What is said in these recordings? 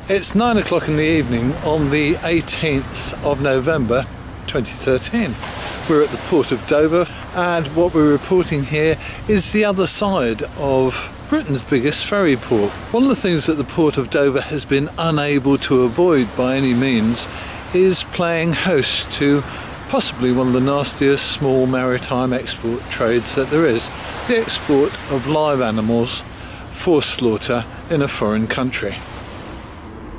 It's 9 o'clock in the evening on the 18th of November 2013. We're at the port of Dover, and what we're reporting here is the other side of Britain's biggest ferry port. One of the things that the port of Dover has been unable to avoid by any means is playing host to possibly one of the nastiest small maritime export trades that there is, the export of live animals for slaughter in a foreign country.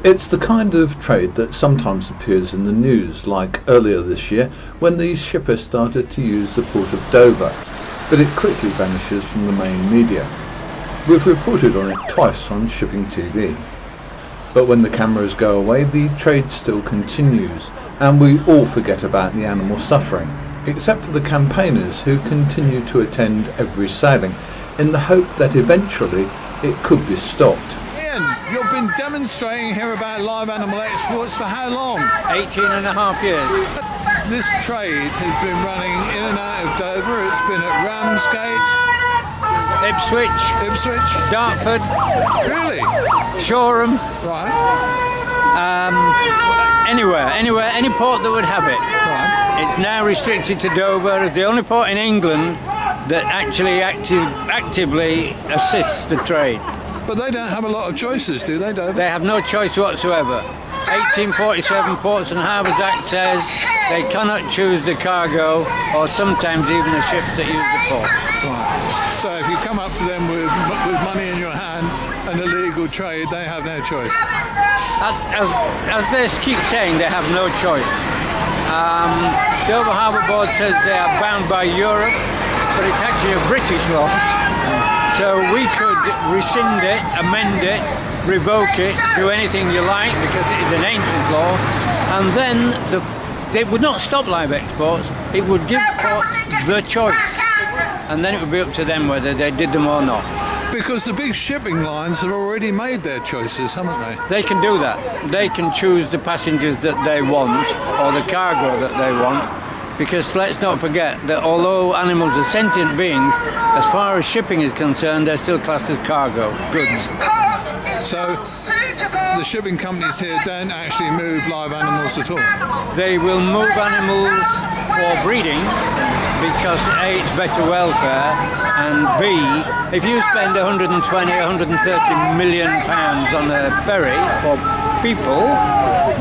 It's the kind of trade that sometimes appears in the news, like earlier this year when these shippers started to use the port of Dover, but it quickly vanishes from the main media. We've reported on it twice on Shipping TV. But when the cameras go away, the trade still continues, and we all forget about the animal suffering, except for the campaigners who continue to attend every sailing, in the hope that eventually it could be stopped. Ian, you've been demonstrating here about live animal exports for how long? 18 and a half years. This trade has been running in and out of Dover. It's been at Ramsgate, Ipswich, Dartford, really? Shoreham, Right. anywhere, any port that would have it. Right. It's now restricted to Dover. It's the only port in England that actually actively assists the trade. But they don't have a lot of choices, do they, Dover? They have no choice whatsoever. 1847 Ports and Harbours Act says they cannot choose the cargo, or sometimes even the ships that use the port. Right. So if you come up to them with money in your hand and a legal trade, they have no choice. As they keep saying, they have no choice. Dover Harbour Board says they are bound by Europe, but it's actually a British law. So we could rescind it, amend it, revoke it, do anything you like, because it is an ancient law, and then it would not stop live exports, it would give ports the choice, and then it would be up to them whether they did them or not. Because the big shipping lines have already made their choices, haven't they? They can do that. They can choose the passengers that they want, or the cargo that they want, because let's not forget that although animals are sentient beings, as far as shipping is concerned, they're still classed as cargo, goods. So the shipping companies here don't actually move live animals at all? They will move animals for breeding because A, it's better welfare, and B, if you spend 120, 130 million pounds on a ferry for people,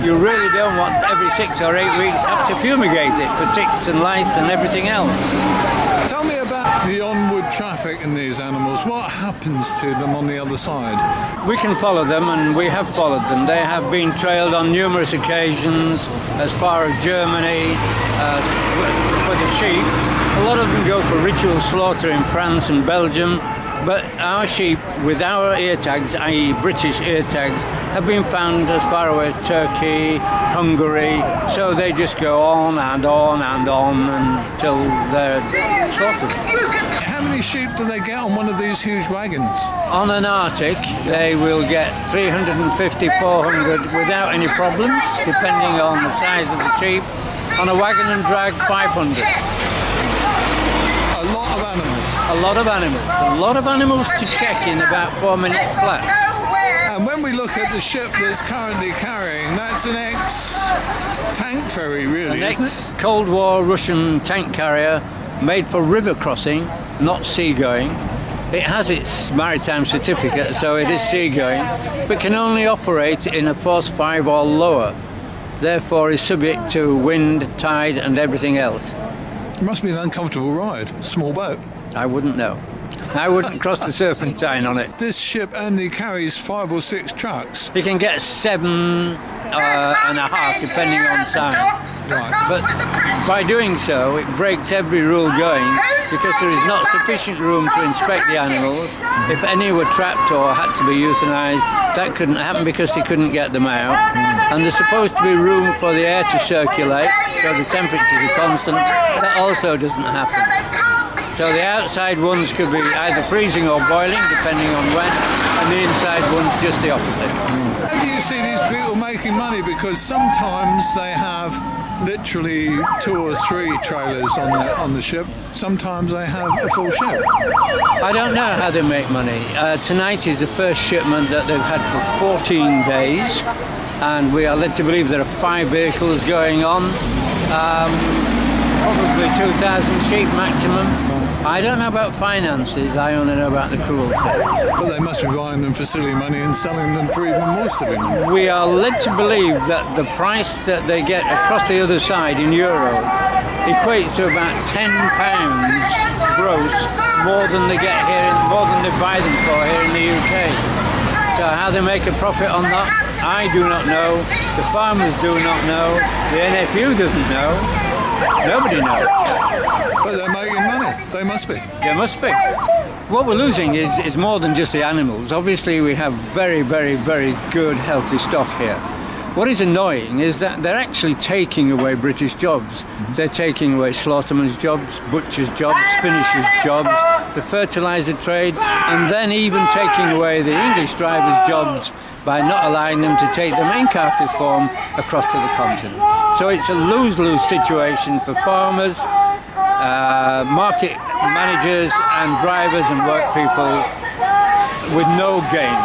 you really don't want every 6 or 8 weeks have to fumigate it for ticks and lice and everything else. Tell me about the onward traffic in these animals. What happens to them on the other side? We can follow them, and we have followed them. They have been trailed on numerous occasions as far as Germany for the sheep. A lot of them go for ritual slaughter in France and Belgium, but our sheep with our ear tags, i.e. British ear tags, have been found as far away as Turkey, Hungary, so they just go on and on and on until they're slaughtered. How many sheep do they get on one of these huge wagons? On an Arctic, they will get 350, 400 without any problems, depending on the size of the sheep. On a wagon and drag, 500. A lot of animals. A lot of animals. A lot of animals to check in about 4 minutes flat. And when we look at the ship that's currently carrying, that's an ex-tank ferry, really, An isn't it? ex-Cold War Russian tank carrier made for river crossing, not seagoing. It has its maritime certificate, so it is seagoing, but can only operate in a force 5 or lower. Therefore is subject to wind, tide and everything else. It must be an uncomfortable ride. Small boat. I wouldn't know. I wouldn't cross the Serpentine on it. This ship only carries 5 or 6 trucks. You can get 7 and a half, depending on size. Right. But by doing so, it breaks every rule going, because there is not sufficient room to inspect the animals. If any were trapped or had to be euthanized, that couldn't happen because they couldn't get them out. And there's supposed to be room for the air to circulate, so the temperatures are constant. That also doesn't happen. So the outside ones could be either freezing or boiling, depending on when. and the inside one's just the opposite. How do you see these people making money? Because sometimes they have literally 2 or 3 trailers on the ship. Sometimes they have a full ship. I don't know how they make money. Tonight is the first shipment that they've had for 14 days, and we are led to believe there are 5 vehicles going on. Probably 2,000 sheep maximum. I don't know about finances, I only know about the cruelty. But they must be buying them for silly money and selling them for even more silly money. We are led to believe that the price that they get across the other side in euro equates to about £10 gross more than they get here, more than they buy them for here in the UK. So how they make a profit on that, I do not know. The farmers do not know. The NFU doesn't know. Nobody knows. But they're making money. They must be. There must be. What we're losing is more than just the animals. Obviously, we have very, very, very good, healthy stock here. What is annoying is that they're actually taking away British jobs. They're taking away slaughtermen's jobs, butchers' jobs, finishers' jobs, the fertiliser trade, and then even taking away the English drivers' jobs by not allowing them to take them in carcass form across to the continent. So it's a lose-lose situation for farmers, market managers and drivers and work people with no gain.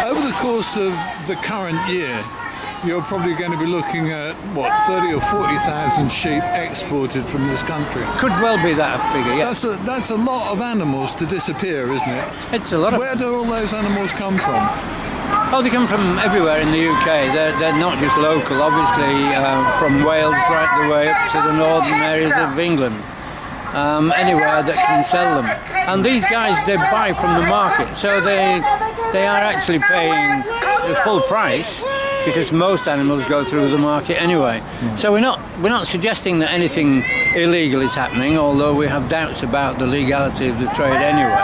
Over the course of the current year, you're probably going to be looking at, 30 or 40,000 sheep exported from this country. Could well be that figure, yes. That's a lot of animals to disappear, isn't it? It's a lot of... Where do all those animals come from? Oh, they come from everywhere in the UK. They're not just local, obviously, from Wales right the way up to the northern areas of England. Anywhere that can sell them. And these guys, they buy from the market, so they are actually paying the full price, because most animals go through the market anyway. So we're not suggesting that anything illegal is happening, although we have doubts about the legality of the trade anyway.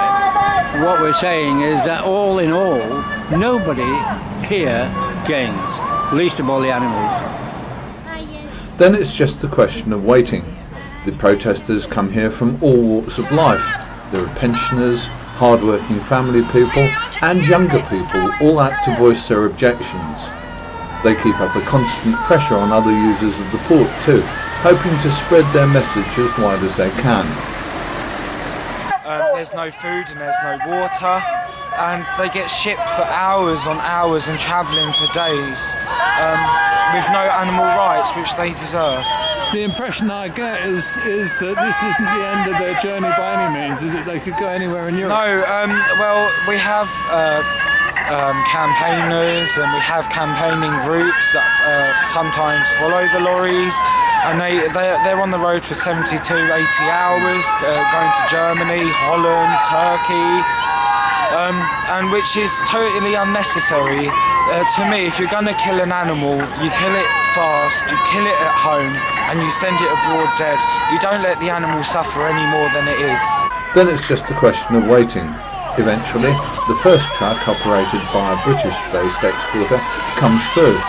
What we're saying is that all in all, nobody here gains, least of all the animals. Then it's just a question of waiting. The protesters come here from all walks of life. There are pensioners, hard-working family people and younger people, all out to voice their objections. They keep up a constant pressure on other users of the port too, hoping to spread their message as wide as they can. There's no food and there's no water, and they get shipped for hours on hours and travelling for days with no animal rights which they deserve. The impression I get is that this isn't the end of their journey by any means, is it? They could go anywhere in Europe. No, well, we have campaigners and we have campaigning groups that sometimes follow the lorries, and they're on the road for 72, 80 hours, going to Germany, Holland, Turkey, and which is totally unnecessary. To me, if you're going to kill an animal, you kill it fast, you kill it at home, and you send it abroad dead. You don't let the animal suffer any more than it is. Then it's just a question of waiting. Eventually, the first truck, operated by a British-based exporter, comes through.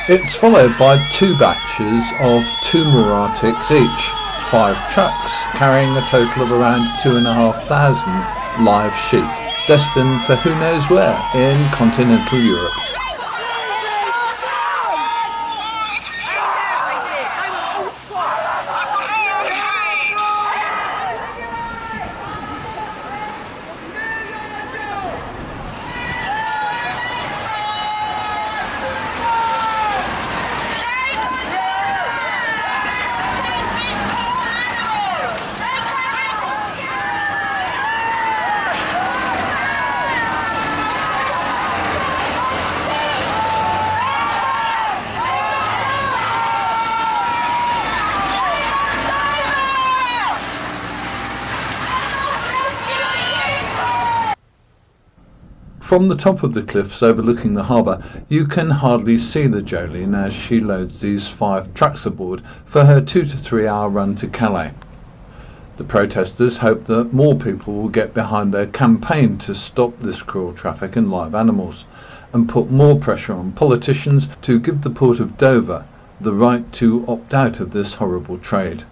It's followed by 2 batches of 2 Muratics each, 5 trucks carrying a total of around 2,500 live sheep, destined for who knows where in continental Europe. From the top of the cliffs overlooking the harbour, you can hardly see the Jolene as she loads these 5 trucks aboard for her 2 to 3 hour run to Calais. The protesters hope that more people will get behind their campaign to stop this cruel traffic in live animals and put more pressure on politicians to give the port of Dover the right to opt out of this horrible trade.